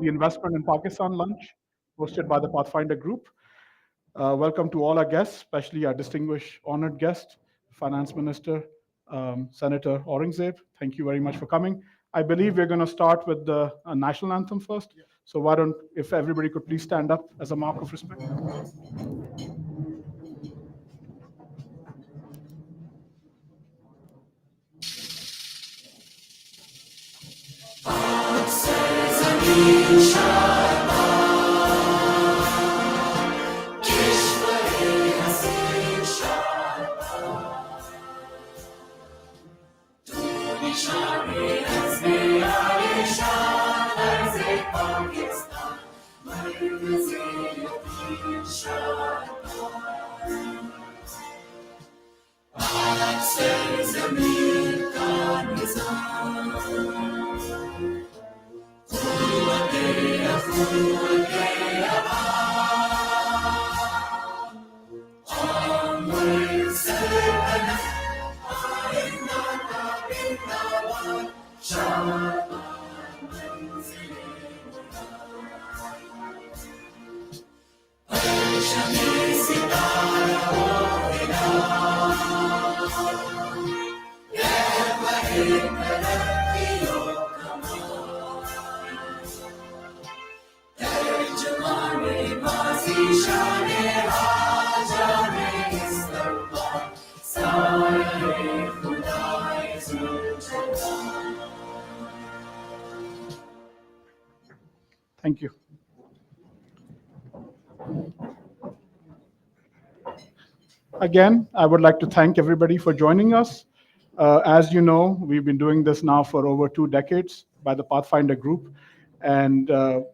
the Investment in Pakistan lunch hosted by the Pathfinder Group. Welcome to all our guests, especially our distinguished honored guest, Finance Minister, Senator Aurangzeb. Thank you very much for coming. I believe we're going to start with the national anthem first. So why don't, if everybody could please stand up as a mark of respect. Thank you. Again, I would like to thank everybody for joining us. As you know, we've been doing this now for over 2 decades by the Pathfinder Group, and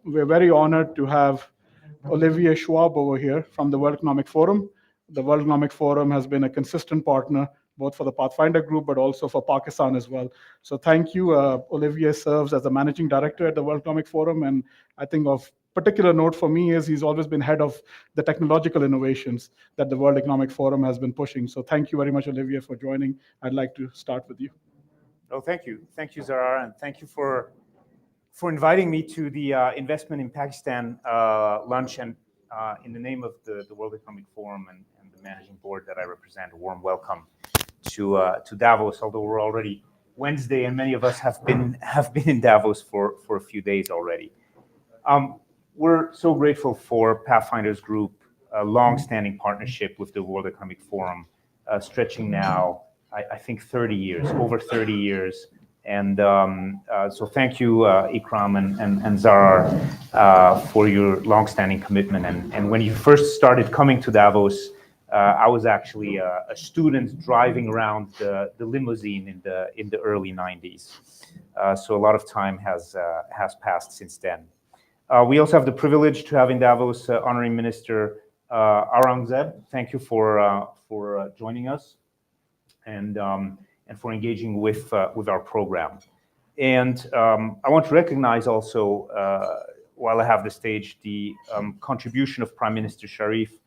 we're very honored to have Olivier Schwab over here from the World Economic Forum. The World Economic Forum has been a consistent partner both for the Pathfinder Group, but also for Pakistan as well. So thank you. Olivier serves as the managing director at the World Economic Forum, and I think of particular note for me is he's always been head of the technological innovations that the World Economic Forum has been pushing. So thank you very much, Olivier, for joining. I'd like to start with you. Oh, thank you. Thank you, Zarar, and thank you for inviting me to the Investment in Pakistan lunch, and in the name of the World Economic Forum and the managing board that I represent, a warm welcome to Davos, although we're already Wednesday and many of us have been in Davos for a few days already. We're so grateful for Pathfinders Group, a long-standing partnership with the World Economic Forum, stretching now, I think, 30 years, over 30 years. And so thank you, Ikram and Zarar, for your long-standing commitment. And when you first started coming to Davos, I was actually a student driving around the limousine in the early 90s. So a lot of time has passed since then. We also have the privilege to have in Davos Honoring Minister Aurangzeb. Thank you for joining us and for engaging with our program. And I want to recognize also, while I have the stage, the contribution of Prime Minister Sharif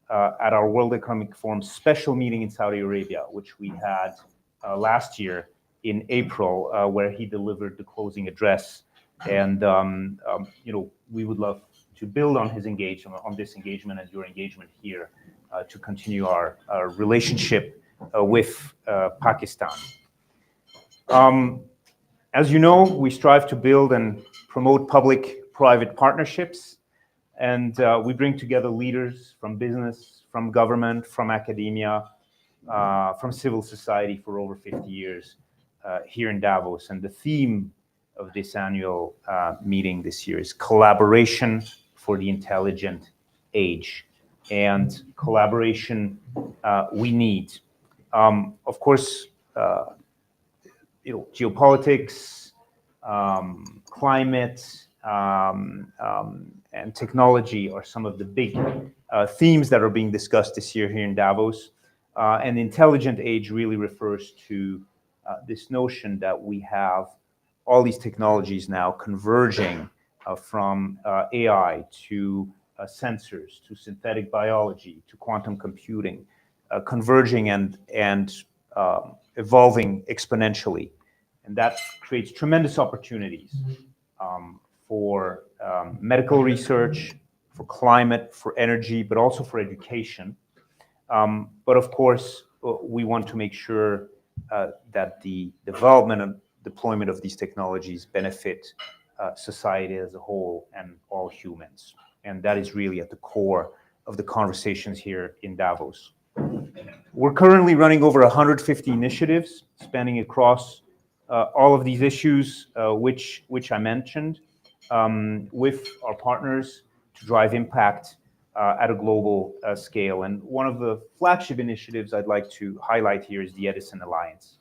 at our World Economic Forum special meeting in Saudi Arabia, which we had last year in April, where he delivered the closing address. And we would love to build on his engagement, on this engagement and your engagement here, to continue our relationship with Pakistan. As you know, we strive to build and promote public-private partnerships, and we bring together leaders from business, from government, from academia, from civil society for over 50 years here in Davos. And the theme of this annual meeting this year is collaboration for the intelligent age. And collaboration we need. Of course, geopolitics, climate, and technology are some of the big themes that are being discussed this year here in Davos. And intelligent age really refers to this notion that we have all these technologies now converging from AI to sensors, to synthetic biology, to quantum computing, converging and evolving exponentially. And that creates tremendous opportunities for medical research, for climate, for energy, but also for education. But of course, we want to make sure that the development and deployment of these technologies benefit society as a whole and all humans. And that is really at the core of the conversations here in Davos. We're currently running over 150 initiatives spanning across all of these issues, which I mentioned, with our partners to drive impact at a global scale. And one of the flagship initiatives I'd like to highlight here is the Edison Alliance.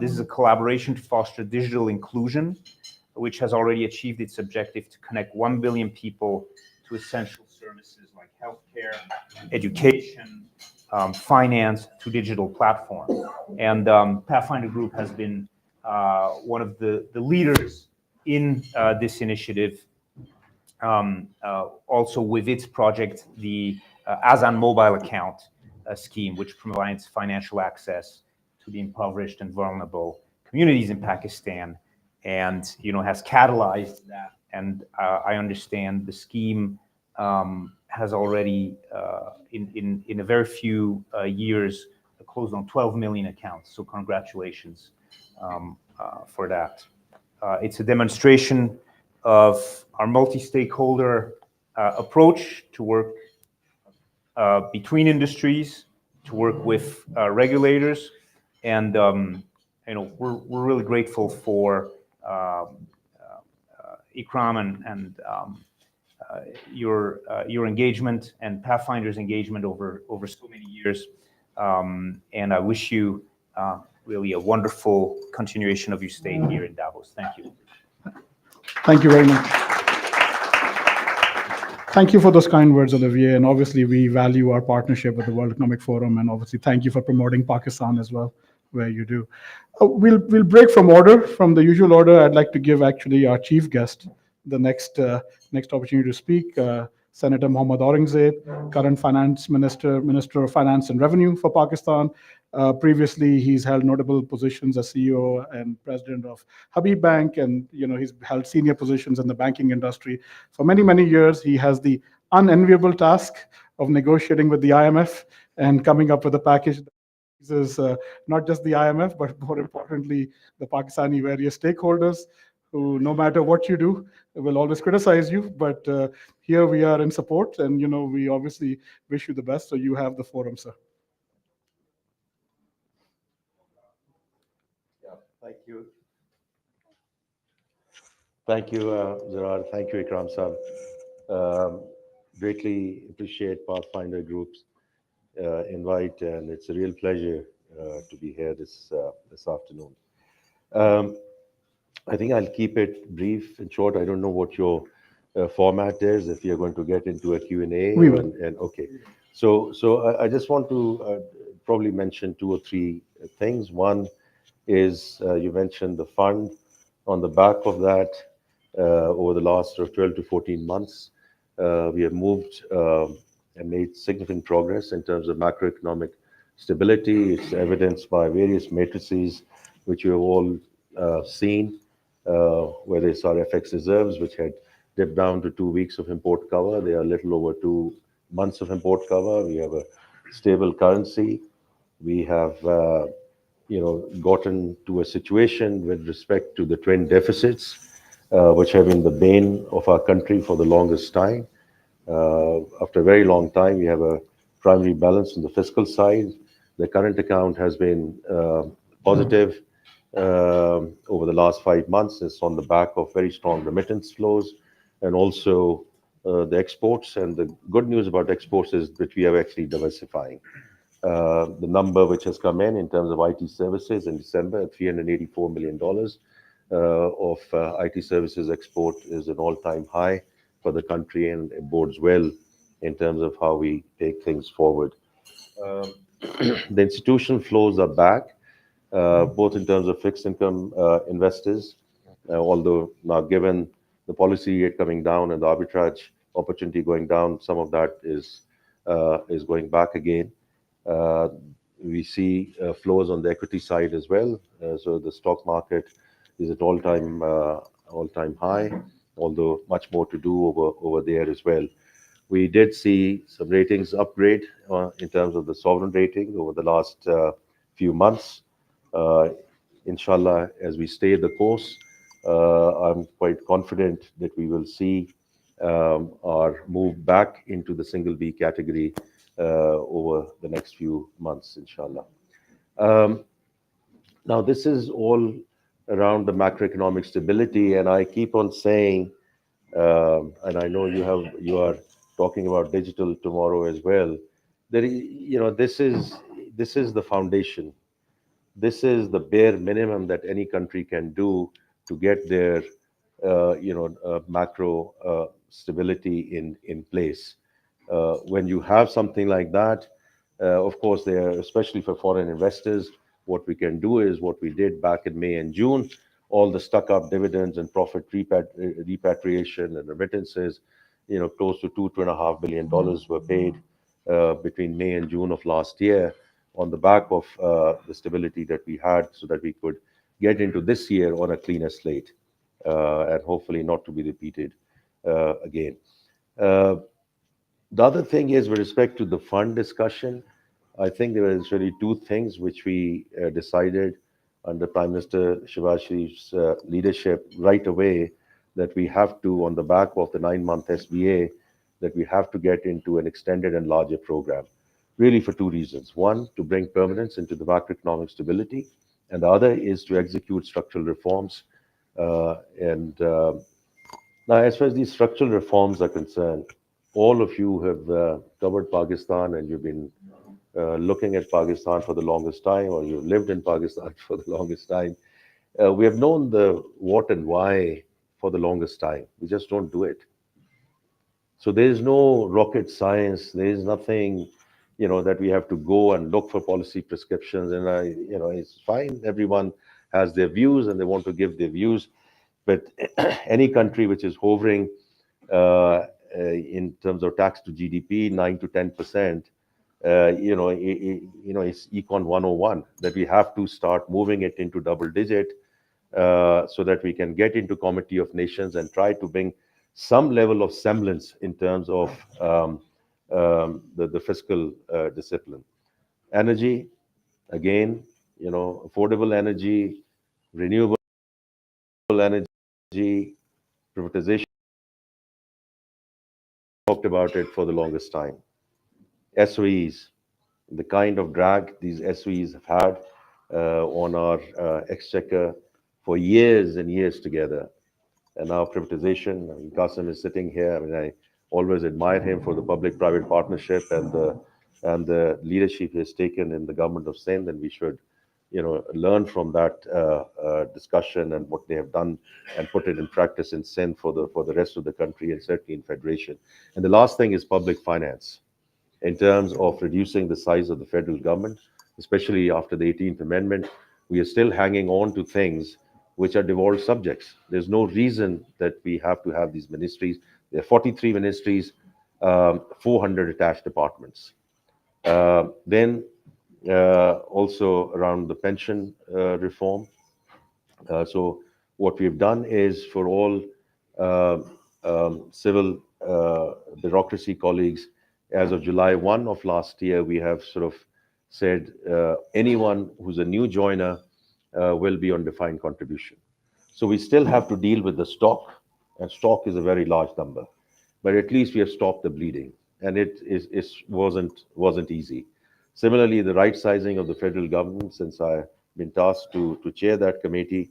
This is a collaboration to foster digital inclusion, which has already achieved its objective to connect 1 billion people to essential services like healthcare, education, finance, to digital platforms. And Pathfinder Group has been one of the leaders in this initiative, also with its project, the Azan Mobile Account scheme, which provides financial access to the impoverished and vulnerable communities in Pakistan, and has catalyzed that. And I understand the scheme has already, in a very few years, closed on 12 million accounts. So congratulations for that. It's a demonstration of our multi-stakeholder approach to work between industries, to work with regulators, and we're really grateful for Ikram and your engagement and Pathfinder's engagement over so many years. And I wish you really a wonderful continuation of your stay here in Davos. Thank you. Thank you very much. Thank you for those kind words, Olivier. And obviously, we value our partnership with the World Economic Forum. And obviously, thank you for promoting Pakistan as well, where you do. We'll break from the usual order. I'd like to give actually our chief guest the next opportunity to speak. Senator Mohammad Aurangzeb, current finance minister of finance and revenue for Pakistan. Previously, he's held notable positions as CEO and president of Habib Bank, and he's held senior positions in the banking industry for many, many years. He has the unenviable task of negotiating with the IMF and coming up with a package that is not just the IMF, but more importantly, the Pakistani various stakeholders, who, no matter what you do, will always criticize you. But here we are in support, and we obviously wish you the best. So you have the forum, sir. Yeah, thank you. Thank you, Zerar. Thank you, Ikram Saab. Greatly appreciate Pathfinder Group's invite, and it's a real pleasure to be here this afternoon. I think I'll keep it brief and short. I don't know what your format is, if you're going to get into a Q&A. We will. Okay. So I just want to probably mention 2 or 3 things. One is you mentioned the fund. On the back of that, over the last 12 to 14 months, we have moved and made significant progress in terms of macroeconomic stability. It's evidenced by various matrices, which you have all seen, whether it's our FX reserves, which had dipped down to 2 weeks of import cover. They are a little over 2 months of import cover. We have a stable currency. We have gotten to a situation with respect to the trade deficits, which have been the bane of our country for the longest time. After a very long time, we have a primary balance on the fiscal side. The current account has been positive over the last 5 months. It's on the back of very strong remittance flows and also the exports. And the good news about exports is that we are actually diversifying. The number which has come in terms of IT services in December, $384 million of IT services export, is an all-time high for the country, and it bodes well in terms of how we take things forward. The institutional flows are back, both in terms of fixed income investors, although now given the policy rate coming down and the arbitrage opportunity going down, some of that is going back again. We see flows on the equity side as well. So the stock market is at all-time high. although much more to do over there as well. We did see some ratings upgrade in terms of the sovereign rating over the last few months. Uh, Inshallah, as we stay the course, I'm quite confident that we will see our move back into the single B category over the next few months, inshallah. Um, Now, this is all around the macroeconomic stability, and I keep on saying, and I know you are talking about digital tomorrow as well. That this is the foundation. This is the bare minimum that any country can do to get their macro stability in place. When you have something like that, of course, there, especially for foreign investors, what we can do is what we did back in May and June. All the stuck-up dividends and profit repatriation and remittances, close to $2.5 billion were paid between May and June of last year on the back of the stability that we had, so that we could get into this year on a cleaner slate, and hopefully not to be repeated again. Uh, the other thing is, with respect to the fund discussion, I think there was really two things which we decided under Prime Minister Shehbaz Sharif's leadership right away, that we have to, on the back of the 9-month SBA, that we have to get into an extended and larger program, really for two reasons. One, to bring permanence into the macroeconomic stability, and the other is to execute structural reforms. And Now, as far as these structural reforms are concerned, all of you have covered Pakistan, and you've been looking at Pakistan for the longest time, or you've lived in Pakistan for the longest time. We have known the what and why for the longest time. We just don't do it. So there is no rocket science. There is nothing, that we have to go and look for policy prescriptions. And it's fine. Everyone has their views and they want to give their views. But any country which is hovering in terms of tax to GDP, 9 to 10%, it's Econ 101, that we have to start moving it into double digit, so that we can get into Committee of Nations and try to bring some level of semblance in terms of the fiscal discipline. Energy, again, affordable energy, renewable energy, privatization. Talked about it for the longest time. SOEs, the kind of drag these SOEs have had on our exchequer for years and years together. And now privatization. I mean, Qasim is sitting here. I mean, I always admire him for the public-private partnership and the leadership he has taken in the government of Sindh, and we should, learn from that discussion and what they have done and put it in practice in Sindh for the rest of the country, and certainly in federation. And the last thing is public finance, in terms of reducing the size of the federal government, especially after the 18th Amendment. We are still hanging on to things which are devolved subjects. There's no reason that we have to have these ministries. There are 43 ministries, 400 attached departments. Then also around the pension reform. So what we've done is, for all uh, civil bureaucracy colleagues, as of July 1 of last year, we have sort of said anyone who's a new joiner will be on defined contribution. So we still have to deal with the stock, and stock is a very large number, but at least we have stopped the bleeding, and it wasn't easy. Similarly, the right sizing of the federal government, since I've been tasked to chair that committee,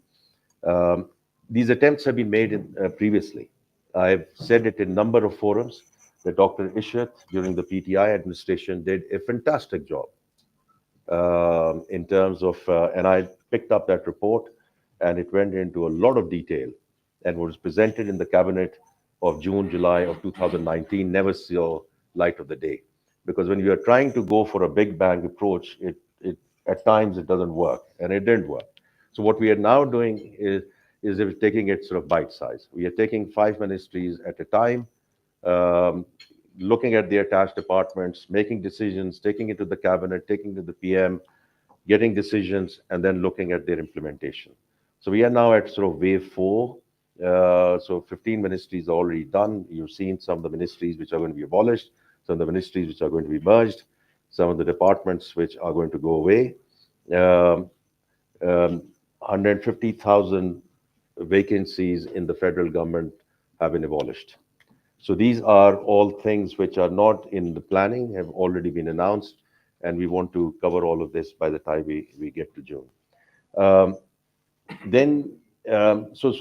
these attempts have been made previously. I've said it in a number of forums that Dr. Ishrat, during the PTI administration, did a fantastic job in terms of, and I picked up that report, and it went into a lot of detail and was presented in the cabinet of June, July of 2019, never saw light of the day. Because when you are trying to go for a big bang approach, it at times it doesn't work, and it didn't work. So what we are now doing is taking it sort of bite size. We are taking 5 ministries at a time, um, looking at the attached departments, making decisions, taking it to the cabinet, taking it to the PM, getting decisions, and then looking at their implementation. So we are now at sort of wave 4 So 15 ministries are already done. You've seen some of the ministries which are going to be abolished, some of the ministries which are going to be merged, some of the departments which are going to go away. 150,000 vacancies in the federal government have been abolished. So these are all things which are not in the planning, have already been announced, and we want to cover all of this by the time we get to June. So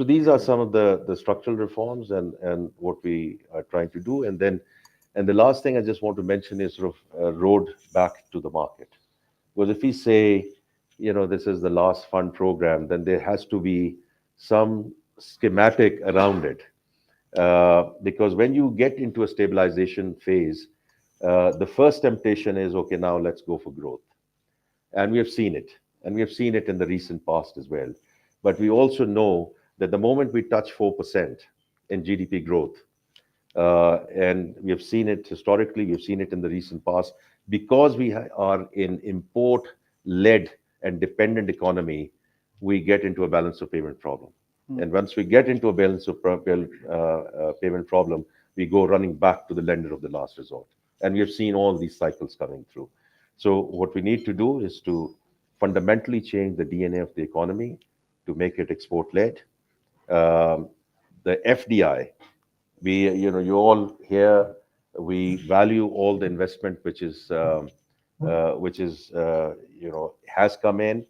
these are some of the structural reforms and what we are trying to do. And the last thing I just want to mention is sort of a road back to the market. Because if we say, this is the last fund program, then there has to be some schematic around it. Because when you get into a stabilization phase, the first temptation is, okay, now let's go for growth. And we have seen it. And we have seen it in the recent past as well. But we also know that the moment we touch 4% in GDP growth, and we have seen it historically, we've seen it in the recent past, because we are in import-led and dependent economy, we get into a balance of payment problem. And once we get into a balance of payment problem, we go running back to the lender of the last resort. And we have seen all these cycles coming through. So what we need to do is to fundamentally change the DNA of the economy to make it export-led. The FDI, you all here, we value all the investment which is has come in.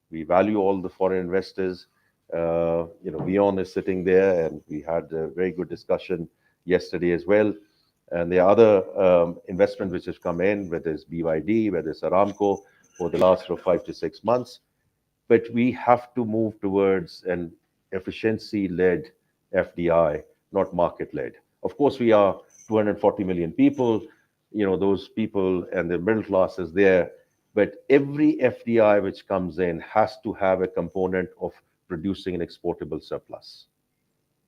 We value all the foreign investors. WION is sitting there, and we had a very good discussion yesterday as well. And the other investment which has come in, whether it's BYD, whether it's Aramco, for the last 5 to 6 months. But we have to move towards an efficiency-led FDI, not market-led. Of course, we are 240 million people. Those people and the middle class is there. But every FDI which comes in has to have a component of producing an exportable surplus.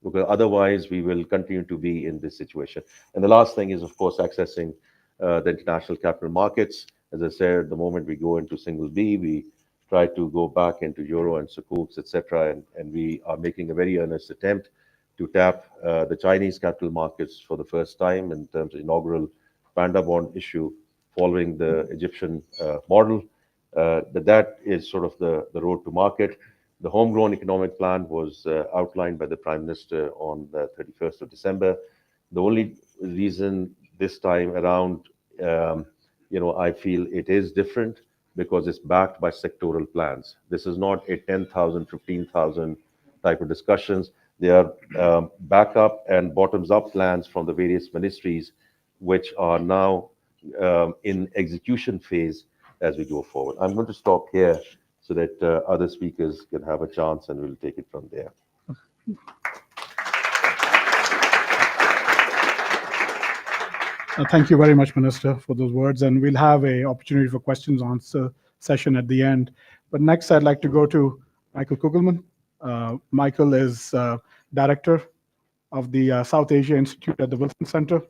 Because otherwise, we will continue to be in this situation. And the last thing is, of course, accessing the international capital markets. As I said, the moment we go into single B, we try to go back into euro and sukuks, etc. And we are making a very earnest attempt to tap the Chinese capital markets for the first time in terms of inaugural panda bond issue following the Egyptian model. That is sort of the road to market. The homegrown economic plan was outlined by the Prime Minister on the 31st of December. The only reason this time around, I feel it is different because it's backed by sectoral plans. This is not a 10,000, 15,000 type of discussions. They are backup and bottoms-up plans from the various ministries, which are now in execution phase as we go forward. I'm going to stop here so that other speakers can have a chance, and we'll take it from there. Thank you very much, Minister, for those words. And we'll have an opportunity for questions answer session at the end. But next, I'd like to go to Michael Kugelman. Michael is Director of the South Asia Institute at the Wilson Center.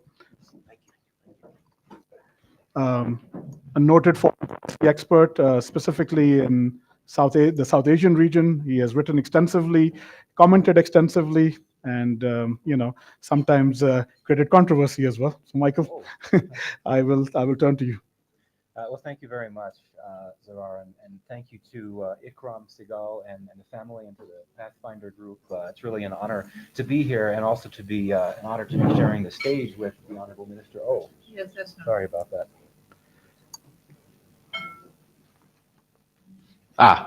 A noted foreign policy expert, specifically in the South Asian region. He has written extensively, commented extensively, and sometimes created controversy as well. So, Michael, I will turn to you. Well, thank you very much, Zarar, and thank you to Ikram Segal and the family and to the Pathfinder Group. It's really an honor to be here, and also to be an honor to be sharing the stage with the Honorable Minister Oh. Yes, that's not. Sorry about that.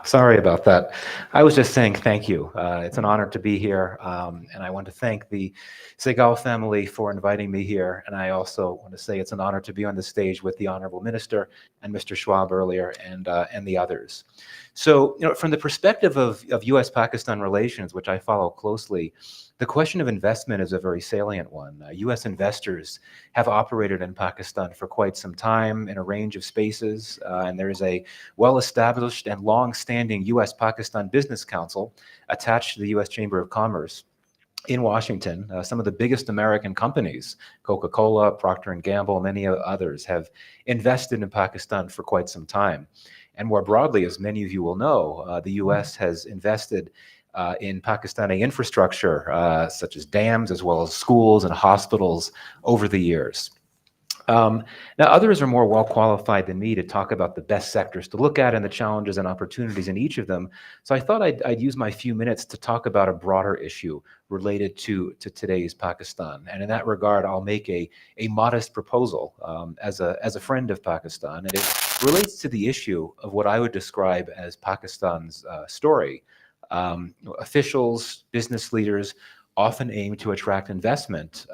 Sorry about that. I was just saying thank you. It's an honor to be here, and I want to thank the Segal family for inviting me here. And I also want to say it's an honor to be on the stage with the Honorable Minister and Mr. Schwab earlier, and the others. So, from the perspective of U.S.-Pakistan relations, which I follow closely, the question of investment is a very salient one. U.S. investors have operated in Pakistan for quite some time in a range of spaces, and there is a well-established and long-standing U.S.-Pakistan Business Council attached to the U.S. Chamber of Commerce in Washington. Some of the biggest American companies, Coca-Cola, Procter & Gamble, many others, have invested in Pakistan for quite some time. And more broadly, as many of you will know, the U.S. has invested in Pakistani infrastructure, such as dams, as well as schools and hospitals over the years. Now, others are more well qualified than me to talk about the best sectors to look at and the challenges and opportunities in each of them. So I thought I'd use my few minutes to talk about a broader issue related to today's Pakistan. And in that regard, I'll make a modest proposal as a friend of Pakistan. And it relates to the issue of what I would describe as Pakistan's story. Officials, business leaders often aim to attract investment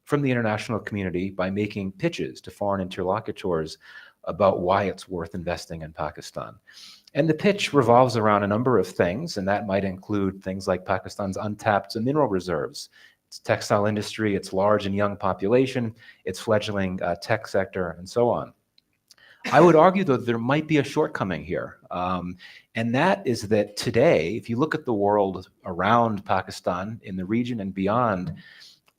from the international community by making pitches to foreign interlocutors about why it's worth investing in Pakistan. And the pitch revolves around a number of things, and that might include things like Pakistan's untapped mineral reserves, its textile industry, its large and young population, its fledgling tech sector, and so on. I would argue, though, there might be a shortcoming here, and that is that today, if you look at the world around Pakistan, in the region and beyond,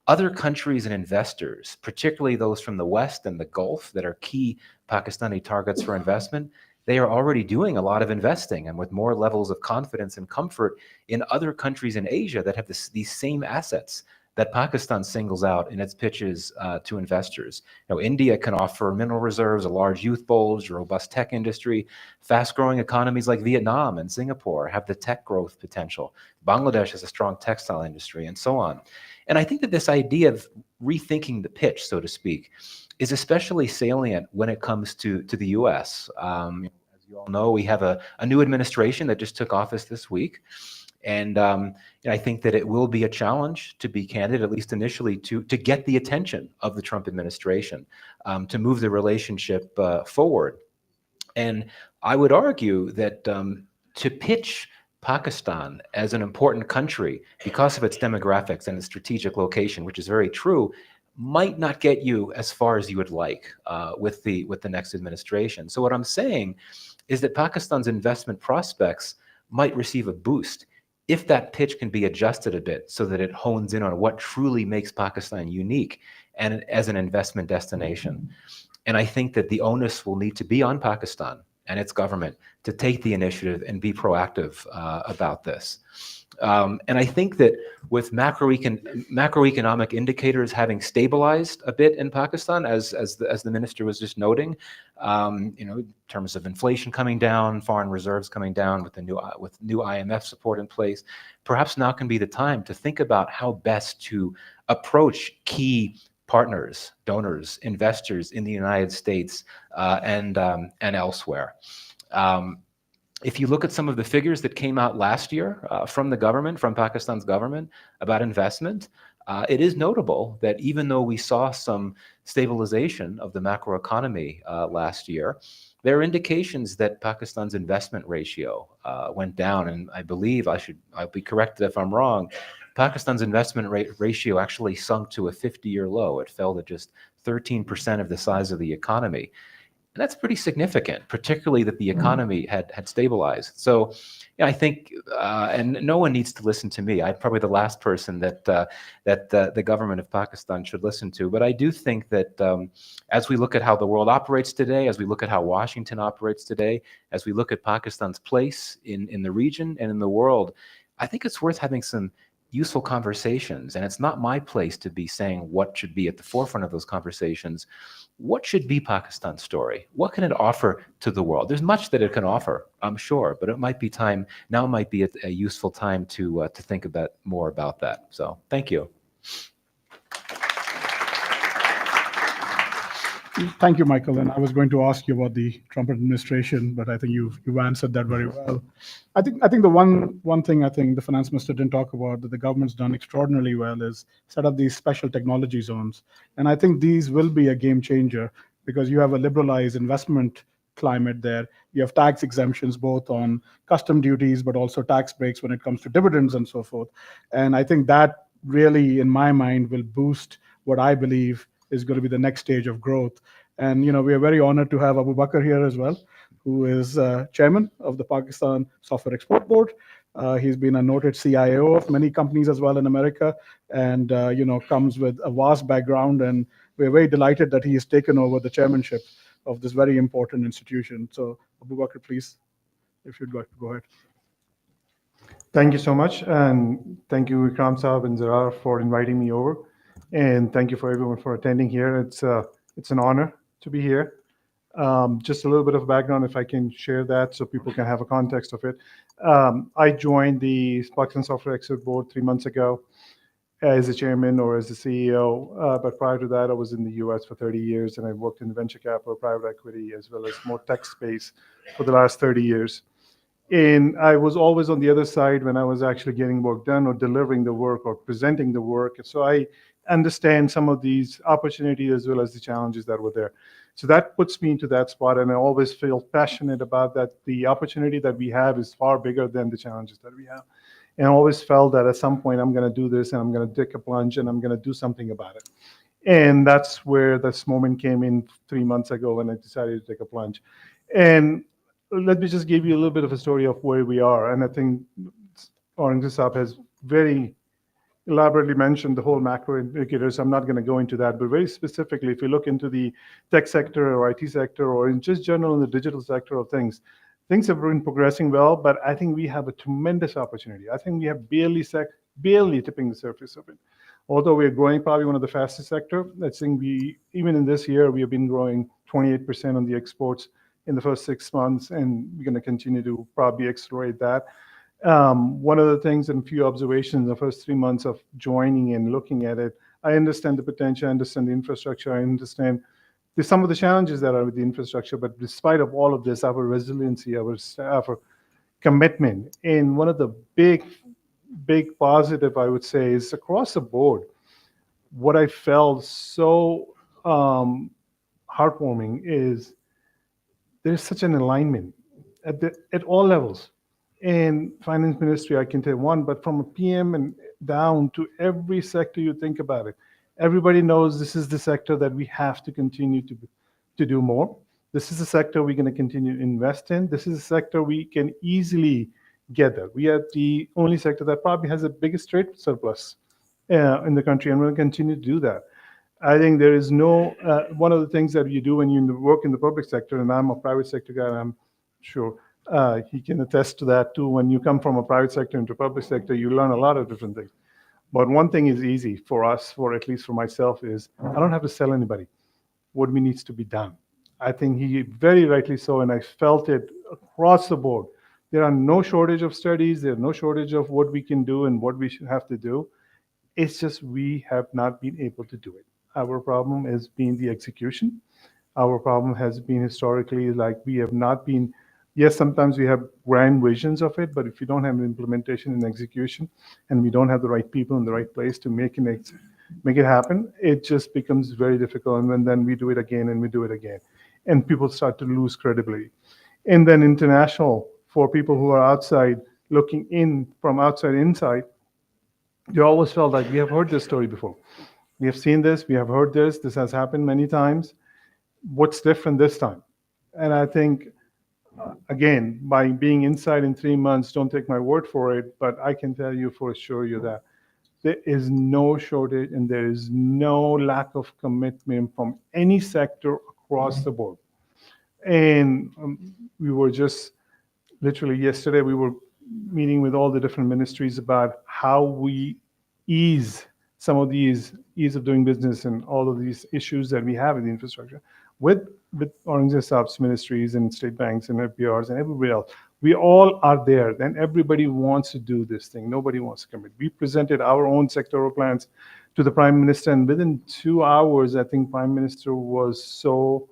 other countries and investors, particularly those from the West and the Gulf that are key Pakistani targets for investment, they are already doing a lot of investing and with more levels of confidence and comfort in other countries in Asia that have these same assets that Pakistan singles out in its pitches to investors. You know, India can offer mineral reserves, a large youth bulge, a robust tech industry. Fast-growing economies like Vietnam and Singapore have the tech growth potential. Bangladesh has a strong textile industry, and so on. And I think that this idea of rethinking the pitch, so to speak, is especially salient when it comes to the U.S. As you all know, we have a new administration that just took office this week. And I think that it will be a challenge, to be candid, at least initially, to get the attention of the Trump administration, to move the relationship forward. And I would argue that to pitch Pakistan as an important country because of its demographics and its strategic location, which is very true, might not get you as far as you would like with the next administration. So what I'm saying is that Pakistan's investment prospects might receive a boost if that pitch can be adjusted a bit so that it hones in on what truly makes Pakistan unique and as an investment destination. And I think that the onus will need to be on Pakistan and its government to take the initiative and be proactive about this. And I think that with macroeconomic indicators having stabilized a bit in Pakistan, as the minister was just noting, in terms of inflation coming down, foreign reserves coming down with new IMF support in place, perhaps now can be the time to think about how best to approach key partners, donors, investors in the United States and elsewhere. If you look at some of the figures that came out last year from the government, from Pakistan's government, about investment, it is notable that even though we saw some stabilization of the macroeconomy last year, there are indications that Pakistan's investment ratio went down, and I believe I'll be corrected if I'm wrong. Pakistan's investment ratio actually sunk to a 50-year low. It fell to just 13% of the size of the economy. And that's pretty significant, particularly that the economy had stabilized. So I think, and no one needs to listen to me. I'm probably the last person that the government of Pakistan should listen to. But I do think that as we look at how the world operates today, as we look at how Washington operates today, as we look at Pakistan's place in the region and in the world, I think it's worth having some useful conversations. And it's not my place to be saying what should be at the forefront of those conversations. What should be Pakistan's story? What can it offer to the world? There's much that it can offer, I'm sure, but it might be time, now might be a useful time to think more about that. So thank you. Thank you, Michael. And I was going to ask you about the Trump administration, but I think you've answered that very well. I think the one thing I think the finance minister didn't talk about that the government's done extraordinarily well is set up these special technology zones. And I think these will be a game changer because you have a liberalized investment climate there. You have tax exemptions both on custom duties, but also tax breaks when it comes to dividends and so forth. And I think that really, in my mind, will boost what I believe is going to be the next stage of growth. And, we are very honored to have Abu Bakr here as well, who is chairman of the Pakistan Software Export Board. He's been a noted CIO of many companies as well in America and, comes with a vast background. And we're very delighted that he has taken over the chairmanship of this very important institution. So Abu Bakr, please, if you'd like to go ahead. Thank you so much, and thank you, Vikram Saab and Zarar, for inviting me over, and thank you for everyone for attending here. It's an honor to be here. Just a little bit of background, if I can share that, so people can have a context of it. I joined the Pakistan Software Expert Board 3 months ago as the chairman or as the CEO. But prior to that, I was in the US for 30 years, and I worked in venture capital, private equity, as well as more tech space for the last 30 years. And I was always on the other side when I was actually getting work done or delivering the work or presenting the work. So I understand some of these opportunities as well as the challenges that were there. So that puts me into that spot, and I always feel passionate about that. The opportunity that we have is far bigger than the challenges that we have. And I always felt that at some point I'm going to do this and I'm going to take a plunge and I'm going to do something about it. And that's where this moment came in 3 months ago when I decided to take a plunge. And let me just give you a little bit of a story of where we are. And I think Aurangzeb Saab has very elaborately mentioned the whole macro indicators. I'm not going to go into that, but very specifically, if you look into the tech sector or IT sector or in just general in the digital sector of things, things have been progressing well, but I think we have a tremendous opportunity. I think we have barely tipping the surface of it. Although we're growing probably one of the fastest sector, I think even in this year, we have been growing 28% on the exports in the first 6 months, and we're going to continue to probably accelerate that. One of the things and a few observations in the first 3 months of joining and looking at it, I understand the potential, I understand the infrastructure, I understand there's some of the challenges that are with the infrastructure, but despite of all of this, our resiliency, our commitment, and one of the big positive, I would say, is across the board. What I felt so heartwarming is there's such an alignment at all levels. In finance ministry, I can tell one, but from a PM and down to every sector you think about it, everybody knows this is the sector that we have to continue to do more. This is a sector we're going to continue to invest in. This is a sector we can easily get there. We are the only sector that probably has the biggest trade surplus in the country, and we'll continue to do that. I think there is no, one of the things that you do when you work in the public sector, and I'm a private sector guy, and I'm sure he can attest to that too. When you come from a private sector into public sector, you learn a lot of different things. But one thing is easy for us, for at least for myself, is I don't have to sell anybody what needs to be done. I think he very rightly so, and I felt it across the board. There are no shortage of studies. There's no shortage of what we can do and what we should have to do. It's just we have not been able to do it. Our problem has been the execution. Our problem has been historically like we have not been, yes, sometimes we have grand visions of it, but if you don't have an implementation and execution, and we don't have the right people in the right place to make it happen, it just becomes very difficult. And then we do it again and we do it again. And people start to lose credibility. And then international, for people who are outside, looking in from outside inside, you always felt like we have heard this story before. We have seen this, we have heard this has happened many times. What's different this time? And I think, again, by being inside in 3 months, don't take my word for it, but I can tell you for sure that there is no shortage and there is no lack of commitment from any sector across the board. And we were just literally yesterday, we were meeting with all the different ministries about how we ease some of these ease of doing business and all of these issues that we have in the infrastructure with Aurangzeb Saab's ministries and state banks and FBRs and everybody else. We all are there. Then everybody wants to do this thing. Nobody wants to commit. We presented our own sectoral plans to the Prime Minister, and within 2 hours, I think Prime Minister was so,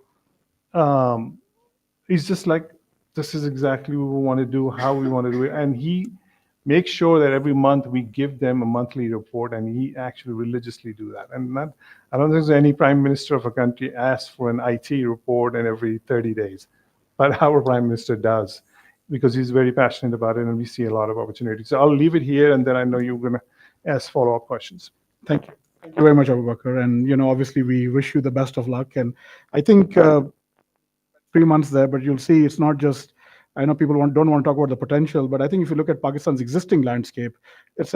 he's just like, this is exactly what we want to do, how we want to do it. And he makes sure that every month we give them a monthly report, and he actually religiously do that. And I don't think there's any prime minister of a country asks for an IT report and every 30 days. But our prime minister does, because he's very passionate about it, and we see a lot of opportunities. So I'll leave it here, and then I know you're going to ask follow-up questions. Thank you. Thank you very much, Abu Bakr. And, obviously we wish you the best of luck. And I think 3 months there, but you'll see it's not just, I know people don't want to talk about the potential, but I think if you look at Pakistan's existing landscape, it's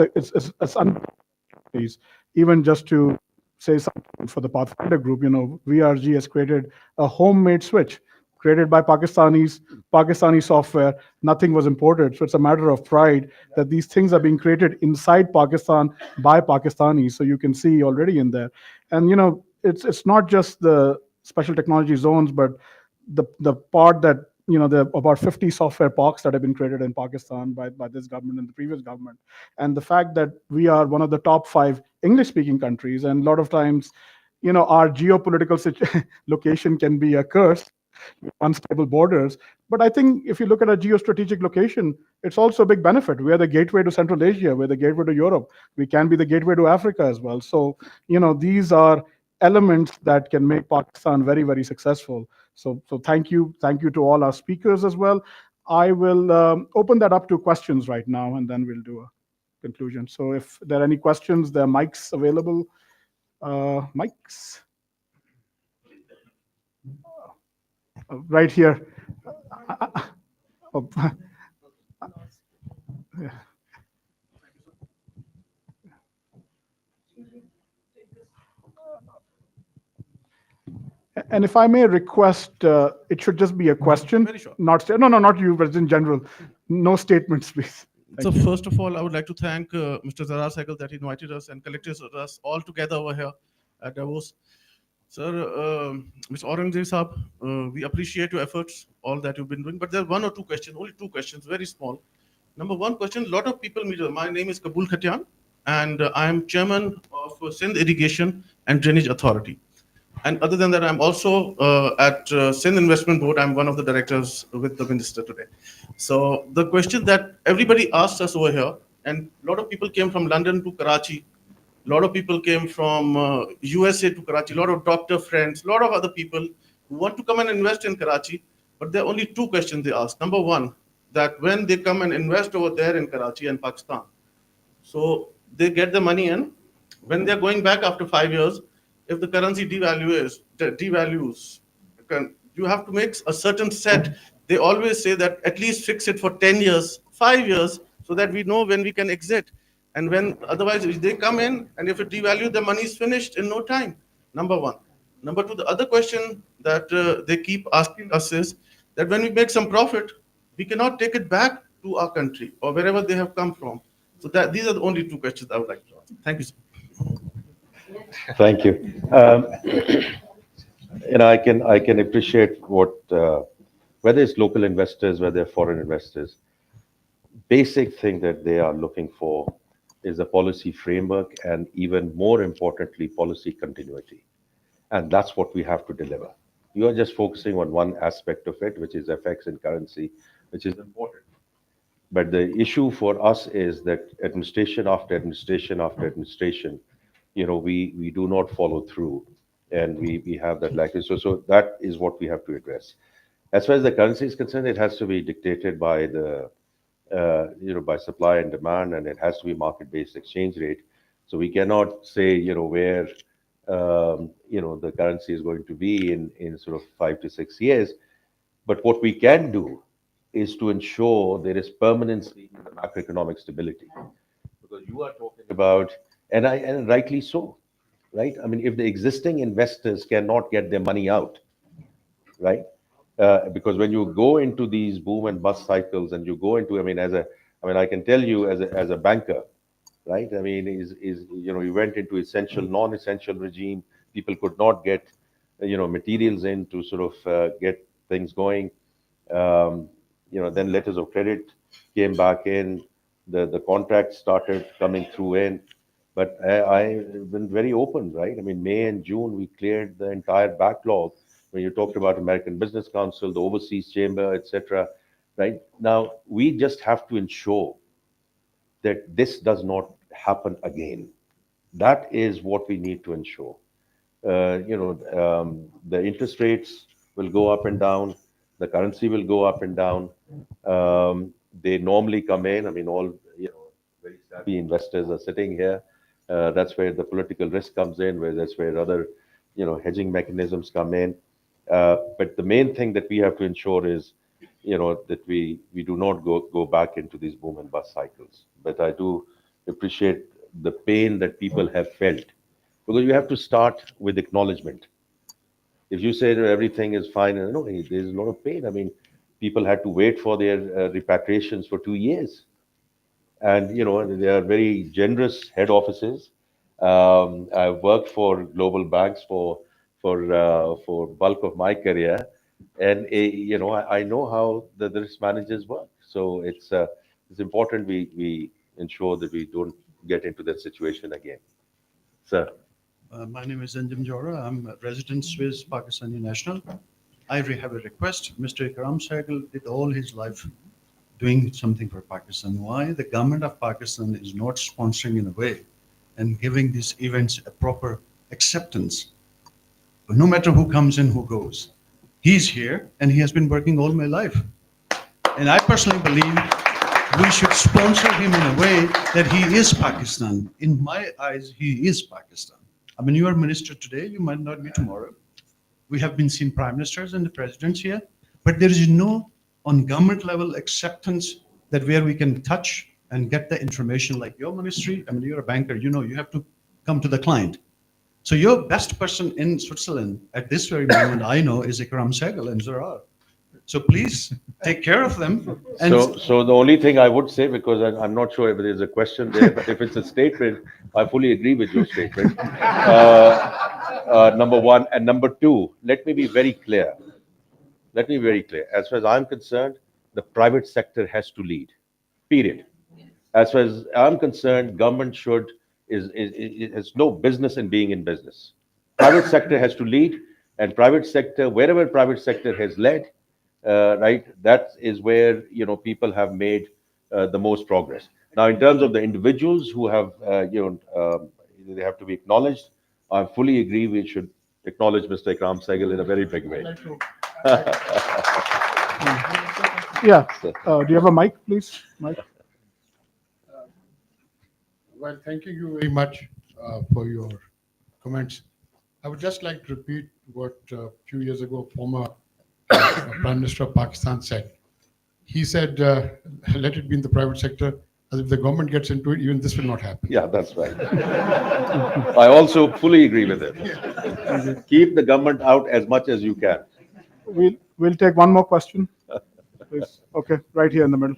even just to say something for the Pathfinder group, VRG has created a homemade switch, created by Pakistanis, Pakistani software. Nothing was imported. So it's a matter of pride that these things are being created inside Pakistan by Pakistanis. So you can see already in there. And it's not just the special technology zones, but the part that there are about 50 software parks that have been created in Pakistan by this government and the previous government. And the fact that we are one of the top 5 English speaking countries, and a lot of times our geopolitical location can be a curse, unstable borders. But I think if you look at a geostrategic location, it's also a big benefit. We are the gateway to Central Asia, we're the gateway to Europe, we can be the gateway to Africa as well. So these are elements that can make Pakistan very, very successful. So thank you to all our speakers as well. I will open that up to questions right now, and then we'll do a conclusion. So if there are any questions, there are mics available. Mics right here. Oh, yeah. And if I may request, it should just be a question. Very short. Not not you, but in general. No statements, please. So first of all, I would like to thank Mr. Zarar Sehgal that he invited us and collected us all together over here at Davos. Sir, Mr. Aurangzeb Saab, we appreciate your efforts, all that you've been doing. But there are one or two questions, only two questions, very small. Number one question, a lot of people meet. My name is Kabul Khatian, and I am chairman of Sindh Irrigation and Drainage Authority. And other than that, I'm also at Sindh Investment Board. I'm one of the directors with the minister today. So the question that everybody asked us over here, and a lot of people came from London to Karachi, a lot of people came from USA to Karachi, a lot of doctor friends, a lot of other people who want to come and invest in Karachi. But there are only two questions they ask. Number one, that when they come and invest over there in Karachi and Pakistan, so they get the money in. When they're going back after 5 years, if the currency devalues, you have to make a certain set. They always say that at least fix it for 10 years, 5 years, so that we know when we can exit. And when otherwise if they come in, and if it devalues, the money is finished in no time. Number one. Number two, the other question that they keep asking us is that when we make some profit, we cannot take it back to our country or wherever they have come from. So that these are the only two questions I would like to ask. Thank you, sir. Thank you. I can appreciate what, whether it's local investors, whether they're foreign investors, basic thing that they are looking for is a policy framework, and even more importantly, policy continuity. And that's what we have to deliver. You are just focusing on one aspect of it, which is FX and currency, which is important. But the issue for us is that administration after administration after administration, we do not follow through, and we have that lack. So that is what we have to address. As far as the currency is concerned, it has to be dictated by the by supply and demand, and it has to be market-based exchange rate. So we cannot say where the currency is going to be in sort of 5 to 6 years. But what we can do is to ensure there is permanency in the macroeconomic stability, because you are talking about, and rightly so, right? I mean, if the existing investors cannot get their money out, right? Because when you go into these boom and bust cycles, and you go into, I can tell you as a banker, right? I mean, we went into essential, non-essential regime. People could not get, materials in to sort of get things going. Then letters of credit came back in. The contracts started coming through in. But I've been very open, right? I mean, May and June, we cleared the entire backlog. When you talked about American Business Council, the Overseas Chamber, etc., right? Now, we just have to ensure that this does not happen again. That is what we need to ensure. The interest rates will go up and down. The currency will go up and down. They normally come in. I mean, all very savvy investors are sitting here. That's where the political risk comes in, that's where other, hedging mechanisms come in. But the main thing that we have to ensure is, that we do not go back into these boom and bust cycles. But I do appreciate the pain that people have felt, because you have to start with acknowledgement. If you say that everything is fine, no, there's a lot of pain. I mean, people had to wait for their repatriations for 2 years. And, they are very generous head offices. I've worked for global banks for bulk of my career. And, I know how the risk managers work. So it's important we ensure that we don't get into that situation again. Sir. My name is Anjum Jora. I'm a resident Swiss Pakistani national. I have a request. Mr. Ikram Sehgal did all his life doing something for Pakistan. Why the government of Pakistan is not sponsoring in a way and giving these events a proper acceptance? But no matter who comes in, who goes, he's here and he has been working all my life. And I personally believe we should sponsor him in a way that he is Pakistan. In my eyes, he is Pakistan. I mean, you are minister today, you might not be tomorrow. We have been seeing prime ministers and the presidents here, but there is no on government level acceptance that where we can touch and get the information like your ministry. I mean, you're a banker, you have to come to the client. So your best person in Switzerland at this very moment, I know, is Ikram Sehgal and Zarar. So please take care of them. And So the only thing I would say, because I'm not sure if there's a question there, but if it's a statement, I fully agree with your statement. Number one. And number two, let me be very clear. As far as I'm concerned, the private sector has to lead, period. As far as I'm concerned, government has no business in being in business. Private sector has to lead, and private sector, wherever private sector has led, right, that is where, people have made the most progress. Now, in terms of the individuals who have, they have to be acknowledged, I fully agree we should acknowledge Mr. Ikram Sehgal in a very big way. Yeah. Do you have a mic, please? Mike? Well, thank you very much for your comments. I would just like to repeat what a few years ago former Prime Minister of Pakistan said. He said, let it be in the private sector, as if the government gets into it, even this will not happen. Yeah, that's right. I also fully agree with it. Keep the government out as much as you can. We'll take one more question, please. Okay, right here in the middle.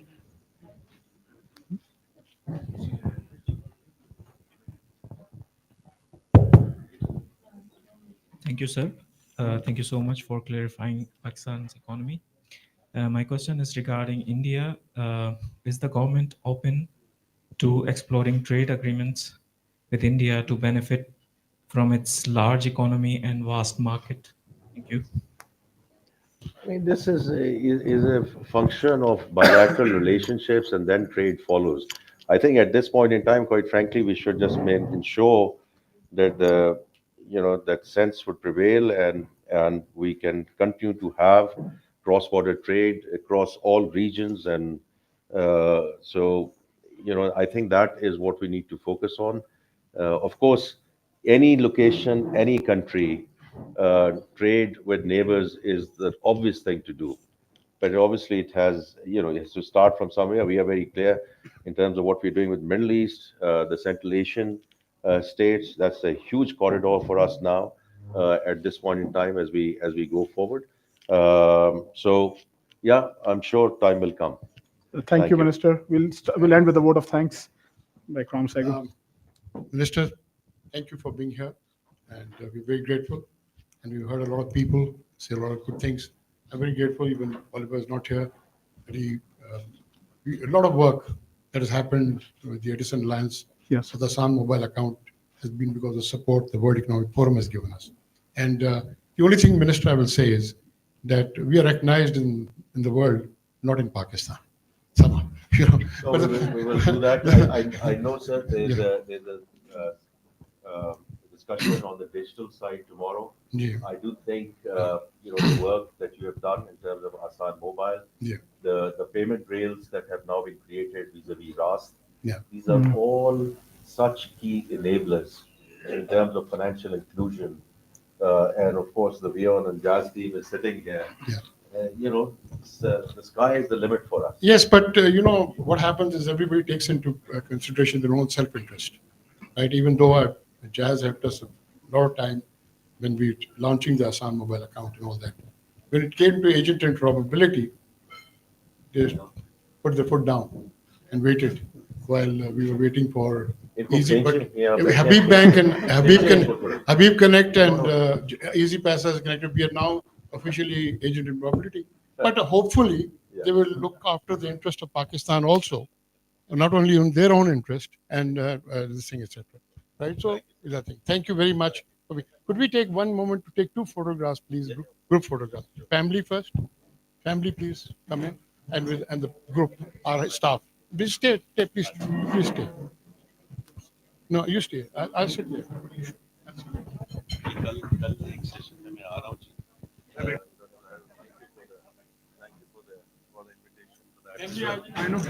Thank you, sir. Thank you so much for clarifying Pakistan's economy. My question is regarding India. Is the government open to exploring trade agreements with India to benefit from its large economy and vast market? Thank you. I mean, this is a function of bilateral relationships, and then trade follows. I think at this point in time, quite frankly, we should just ensure that that sense would prevail, and we can continue to have cross-border trade across all regions. And so, I think that is what we need to focus on. Of course, any location, any country, trade with neighbors is the obvious thing to do. But obviously it has to start from somewhere. We are very clear in terms of what we're doing with Middle East, the Central Asian states. That's a huge corridor for us now at this point in time as we go forward. So yeah, I'm sure time will come. Thank you, Minister. We'll end with a vote of thanks by Ikram Sehgal. Minister, thank you for being here, and we're very grateful. And we heard a lot of people say a lot of good things. I'm very grateful, even Oliver is not here. But a lot of work that has happened with the Edison Alliance. Yes. So the Asan mobile account has been because of support the World Economic Forum has given us. And the only thing, Minister, I will say is that we are recognized in the world, not in Pakistan. Somehow, So we will do that. I know, sir, there's a discussion on the digital side tomorrow. Yeah. I do think the work that you have done in terms of Asan Mobile, Yeah. the payment rails that have now been created vis-a-vis RAS, Yeah. these are all such key enablers in terms of financial inclusion. And of course, the Vion and Jazz team is sitting here. Yeah. The sky is the limit for us. Yes, but what happens is everybody takes into consideration their own self-interest, right? Even though Jazz helped us a lot of time when we launching the Asan mobile account and all that. When it came to agent interoperability, they put their foot down and waited while we were waiting for Easy. But Habib Bank and Habib Connect and Easy Pass has connected. We are now officially agent interoperability. But hopefully they will look after the interest of Pakistan also, not only on their own interest and this thing, etc. Right? So is that thing. Thank you very much. Could we take one moment to take 2 photographs, please? Group photographs. Family first. Family, please come in, and the group, our staff. Please stay. Please stay. No, you stay. I'll sit there. I know.